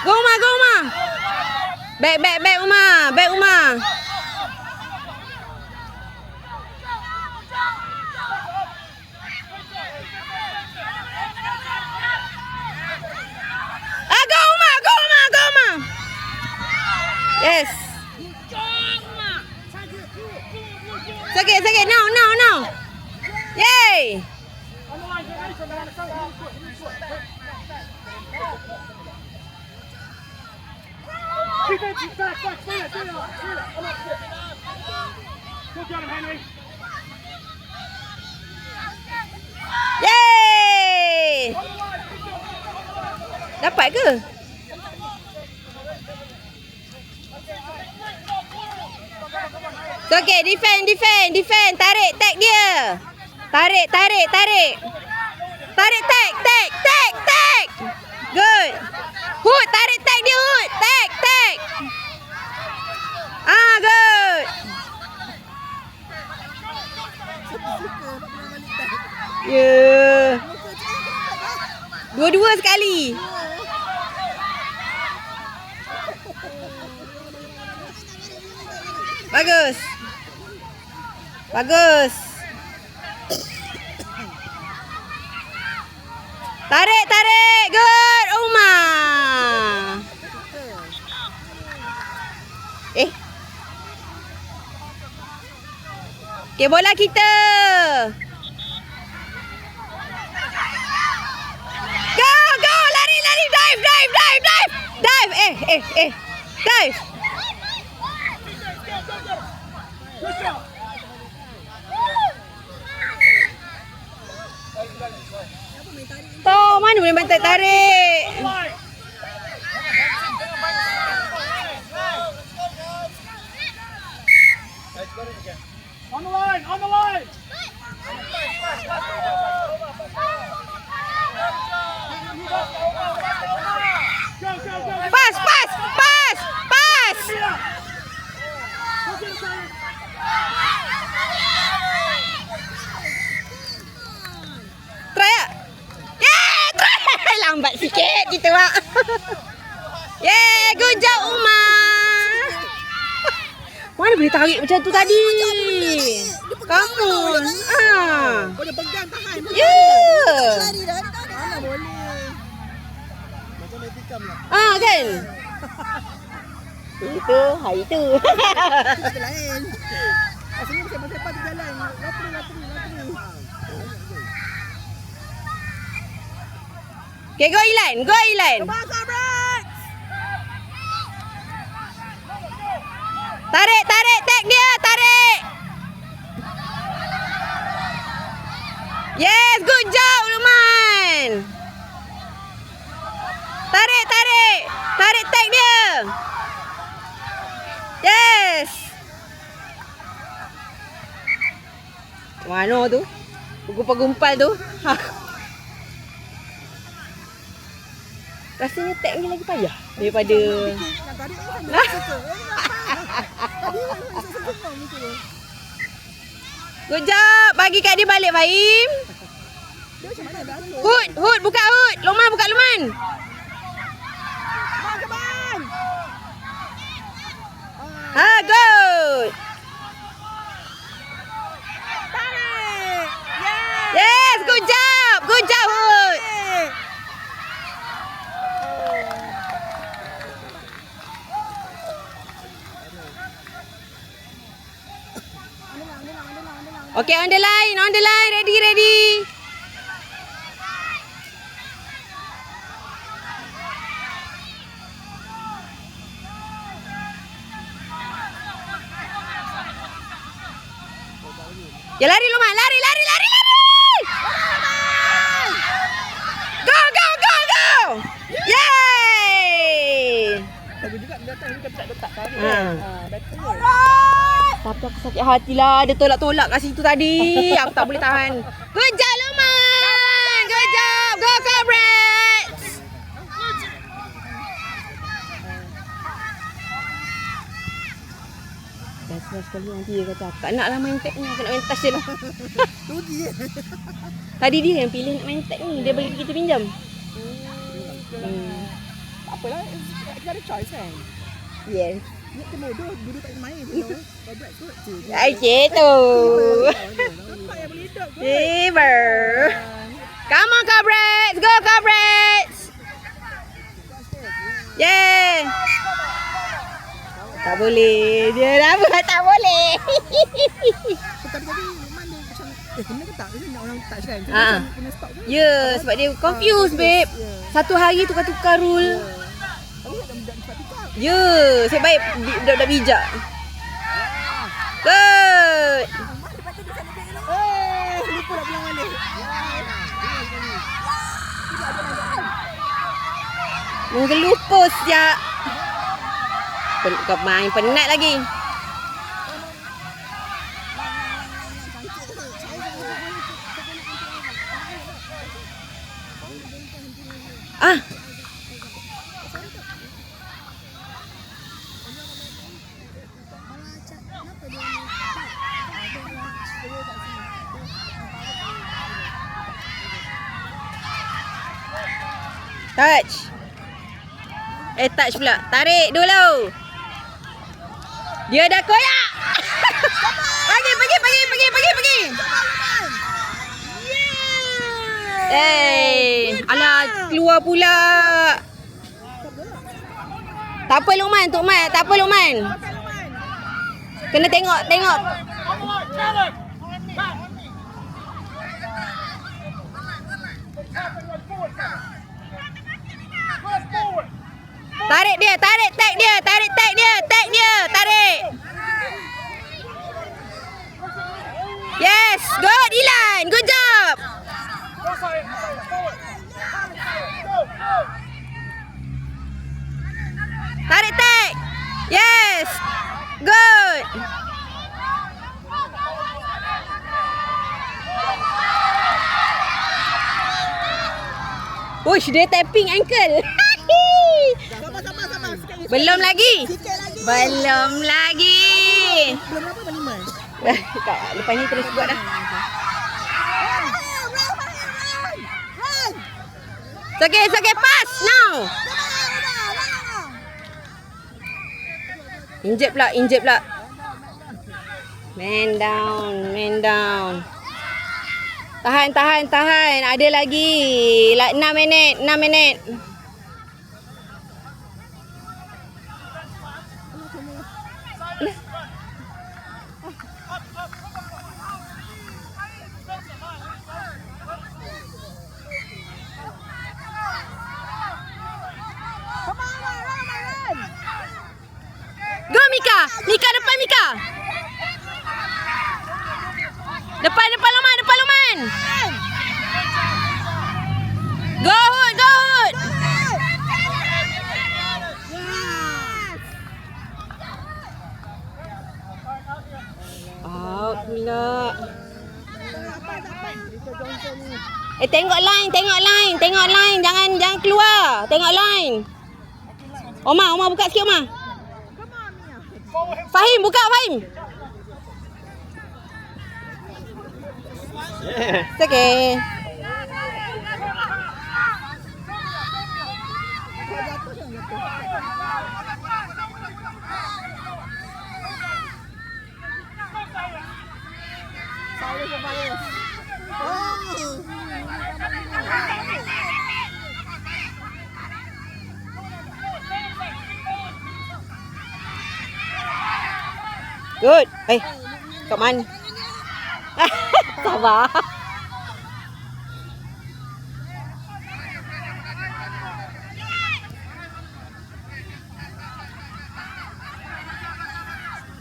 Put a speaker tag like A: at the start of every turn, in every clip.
A: Go Umar, go Umar. Back Umar. Back Umar. Go Umar, go Umar, go Umar. Yes. Sakit. Now. Yay. Yay. Dapat ke? Okay, defend. Tarik tag dia. Tarik. Tarik tag. Good. Hood, tarik tag dia, Hood. Tag. Good. Yeah. Dua-dua sekali. Bagus. Tarik. Good. Umar. Okay, bola kita. Go. Lari. Dive. Dive. Toh, mana boleh main tarik.
B: On the line.
A: Pass. Try tak? Try. Lambat sikit kita, Mak. Good job, Umar. Mana boleh tarik macam tu tadi? Kamu.
C: Boleh pegang tahan.
A: Lari
C: dah. Mana boleh. Macam main tikam lah.
A: Kan? Itu.
C: Kita lain. Asalnya sepak-sepak di jalan. Latri.
A: Okay, go Ilan. Tarik, tag dia, tarik. Yes, good job, Luqman. Tarik tag dia. Yes. Mana tu? Gumpal tu. Rasanya tag ni lagi payah daripada good job. Bagi kat dia balik, Fahim. Hood, buka Hood. Luqman, buka Luqman. Good. Yes, good job, Hood. Okay, on the line, ready. Ya, lari Luqman, lari. Go. Yay!
C: Bagus juga datang kita letak tadi.
A: Tapi aku sakit hati lah. Dia tolak-tolak kat situ tadi. Aku tak boleh tahan. Good job, Luqman. Good job. Go, Comrades. Dah sekali nanti dia kata, tak nak lah main tag ni. Aku nak main touch je lah. Tadi dia yang pilih nak main tag ni. Dia bagi kita pinjam. Tak
C: apalah, kita ada choice kan.
A: Yes.
C: Ni kena duduk tak main. Kau break kot.
A: Okay tu.
C: Nampak yang boleh hidup kot.
A: Tiber. Come on Cabrets. Go Cabrets. Yeah. Tak boleh. Dia dah buat tak boleh.
C: Tadi memang dia macam kena ke tak? Dia nak orang touch kan? Dia
A: Ha.
C: macam kena stop ke?
A: Ya, sebab dia confused babe. Satu hari tukar-tukar rule.
C: Tapi tak budak cepat tukar.
A: Ya, saya baik budak-budak bijak. Good.
C: Lupa nak bilang balik.
A: Menggelupus ya. Kau main penat lagi. Ah. Touch. Touch pula. Tarik dulu. Dia dah koyak. Pergi. Alah, keluar pula. Tak apa Luqman, Tok Mat. Tak apa Luqman. Kena tengok. Tarik dia, tag dia, tarik. Yes, good Ilan, good job. Tarik tag. Yes, good. Uish, dia tapping ankle.
C: Sabar.
A: Belum lagi.
C: Sikit lagi.
A: Belum lagi.
C: Belum berapa berlima?
A: Tak, lepas ni terus buat dah. It's okay, pass now. Injet pula. Man down. Tahan. Ada lagi. 6 minit. Go Mika. Depan Mika. Depan Luqman. Go Hood. Out pula. Tengok line. Jangan keluar. Tengok line. Omar buka sikit Omar. Fahim, buka Fahim. It's okay. Good. Come on. Sabar.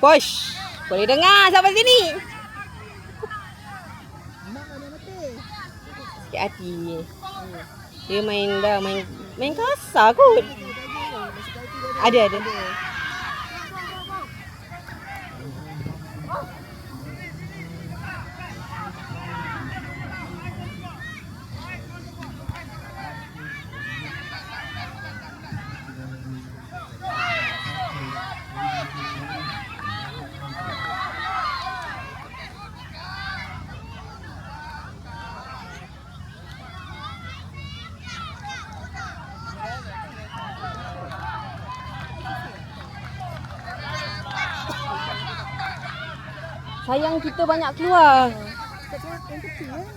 A: Push. Boleh dengar sampai sini. Sikit hati. Dia main kasar kot. Ada. Sayang kita banyak keluar.
C: Kat sana yang kecil kan.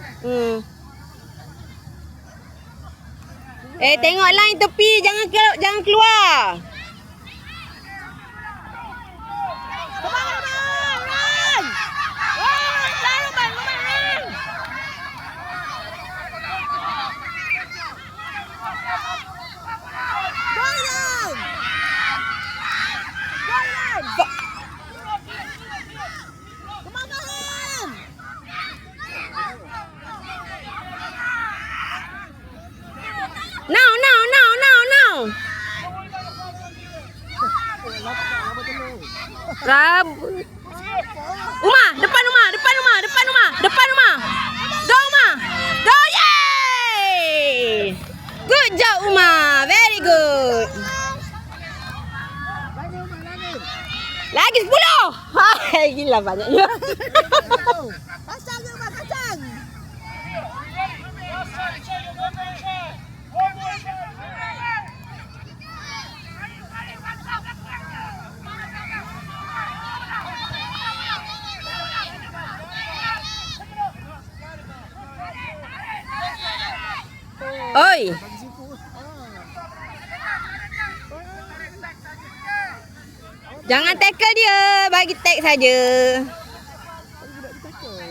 A: Tengok line tepi, jangan keluar. Now. Depan rumah. Go, yay! Good job, Uma. Very good. Lagi 10. Hai, gila banyaknya.
C: Kacang ke Mak? Kacang.
A: Oi. Jangan tackle dia, bagi tag saja.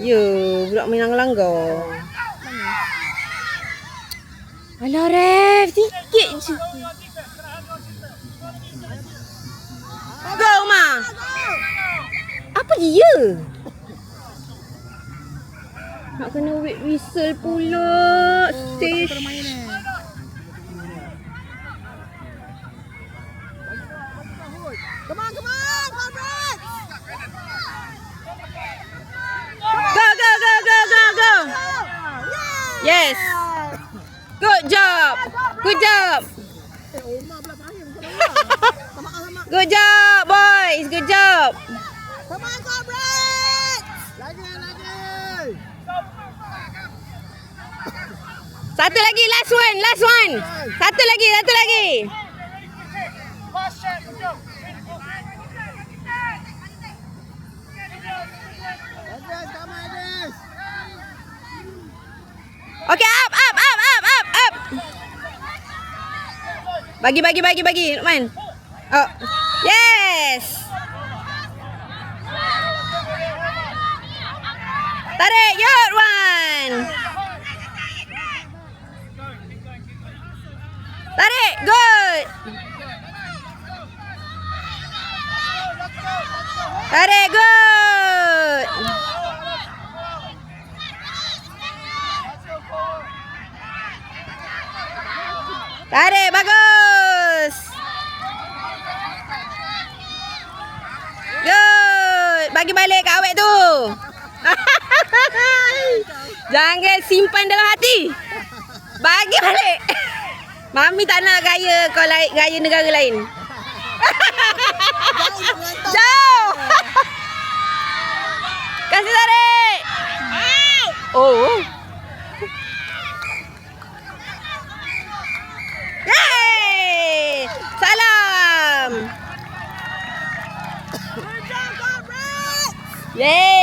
A: Ya, budak main langgar. Alah ref, sikit je. Go, Ma. Apa dia? Nak kena whistle pula. Stage.
C: Come on, Conrad!
A: Go. Yes. Good job.
C: Omar pula payung.
A: Good job, boys. Good job.
C: Come on, Conrad! Lagi.
A: Satu lagi, last one. Satu lagi. Okay, up. Bagi, Lukman. Oh, yes. Tarik, good one. Tarik, good. Tarik, good. Tarik, bagus. Good. Bagi balik kat awet tu. Jangan simpan dalam hati. Bagi balik. Mami tak nak gaya kau gaya negara lain. Jauh. Kasih tarik. Oh. Yeay. Salam. Yeay.